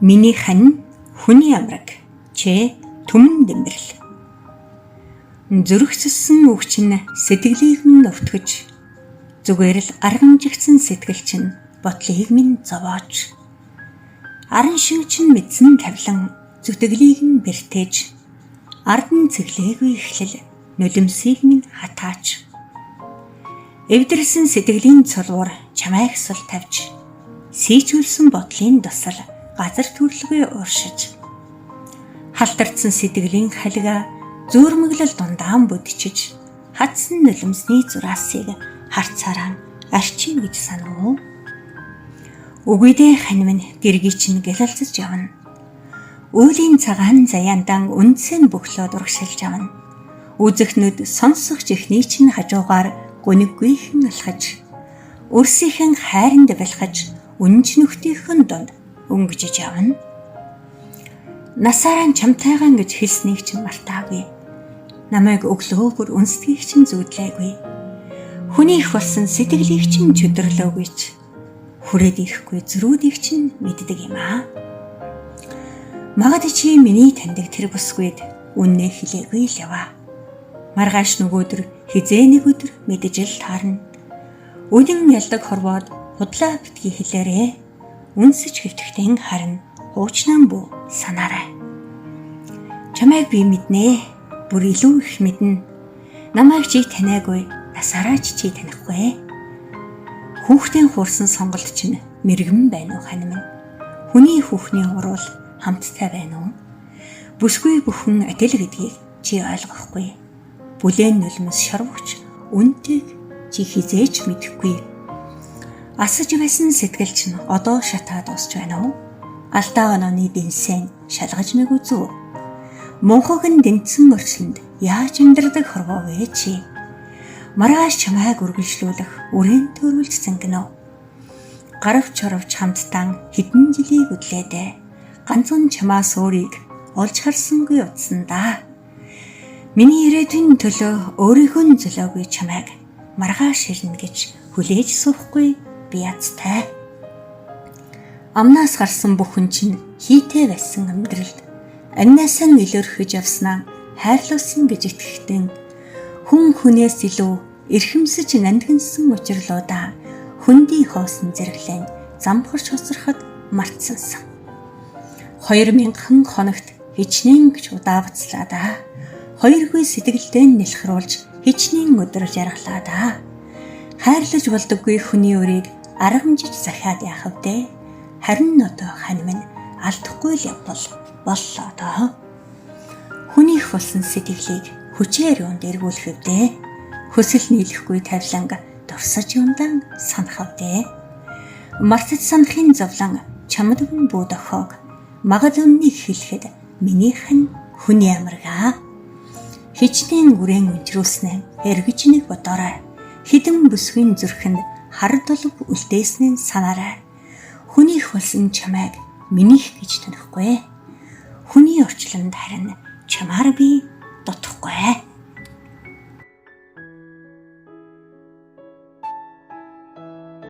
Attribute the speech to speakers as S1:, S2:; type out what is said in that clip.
S1: Миний хань хүний амраг чэ түмэн дэмбэрэл. Зүрхсэлсэн үг чинь сэтгэлийг минь өвтгөж, зүгээр л аргамжигдсан сэтгэл чинь бодлыг минь зовоож, аран шиг чинь мэдсэн тавлан зүтгэлийг нь бэртээж, ардан цэглээгүй эхлэл нулимсыг минь хатаач. Эвдэрсэн сэтгэлийн цолуур чамайг сул тавьж, сийчүүлсэн бодлын дусал газар түрлэгээ ууршиж, халтарсан сэтгэлийн халига зүүрмэглэл дундаан бүдчиж, хатсан нулимсны зураасыг харцаараа арчин гэж санав. Үгүй дээ хань минь гэргий чинь гэлэлцэж явна. Үүлийн цагаан заяандан үндсэн бөглөөд урагшилж явна. Үзэгнүүд сонсох чихний чинь хажуугаар гүнэггүйхэн алхаж, өрсийнхэн хайранд бэлхаж, үнж нөхдийнхэн донд өнгөжж явна. Насаараа чамтайгаан гэж хэлснийг чинь мартаагүй. Намайг өглөө бүр үнсдгийг чинь зүудлээгүй. Хүний их болсон сэтгэлийг чинь чөдөрлөөгүй ч, хүрээд ирэхгүй зөрүүдийг чинь мэддэг юм аа. Магад чи миний таньдаг тэр бүсгүйд үннээ хэлээгүй л яваа. Маргааш нөгөөдөр хизээ нэг өдөр мэдэж л таарна. Үнэн ялдаг хорвоод худлаа битгий хэлээрээ, үнсэж хөвтгтэн харна, хуучнан бүү санаарай. Чамайг би мэднэ, бүр илүү их мэднэ. Намайг чи таниагүй, насаараа чи танихгүй. Хүүхдийн хуурсан сонголт чинь мэрэгэн байна уу хань минь? Хүний хүүхний уруул хамттай байна уу? Бүсгүй бүхэн адил гэдгийг чи ойлгохгүй. Бүлээн нулимс шарвууч үнтэйг чи хизээж мэдэхгүй. Асаж байсан сэтгэл чинь одоо шатаад усч байна уу? Алдаа онооны дэнсэн шалгаж мэг үзүү. Монхогн дэнцэн өрчлөнд яаж амьдрдаг хорвоо вэ чи? Маргааш чамайг үргэлжлүүлэх үрээн төрүүлж зангинав. Гарав чоровч хамттан хэдэн жилийг үдлээдээ, ганцхан чамаас өөрийг олж харсангүй утсан да. Миний ирээдүйн төлөө өөрийнхөө зөлөөгүй чамайг маргааш ирнэ гэж хүлээж суухгүй би язтай. Амнаас гарсан бүхэн чинь хийтэй байсан амьдралд амнаасаа нөлөөрхөж явснаа хайрлуулсан гэж итгэхтэн, хүн хүнээс илүү эрхэмсэж нандинсан учирлуудаа хөндий хоосон зэрэглэн замхарч хосроход мартсансан. 2000 хоногт хичнээн гэж удаавцлаа да. Хоёргүй сэтгэлдээ нэлхруулж хичнээн өдөр жаргалаа да. Хайрлаж болдоггүй хүний өрийг аргамжиж захиад яах вэ? Харин одоо хань минь алдахгүй л явбал боллоо доо. Хүний их болсон сэтгэлийг хүчээр юунд эргүүлэх вэ? Хөсөл нийлэхгүй тавиланг дурсаж юундан санах вэ? Мартаж санахын зовлон чамд өгн бүү дохоог магад үннийг хэлэхэд минийхэн хүний амаргаа. Хичнээн үрээн өнчрүүлснэ эргэж нэг бодоорой. Хідэн бүсгийн зүрхэнд хар долов үлдээснээ санаарай. Хүний их болсон чамайг минийх гэж танихгүй. Хүний орчлонд харин чамаар би дутхгүй.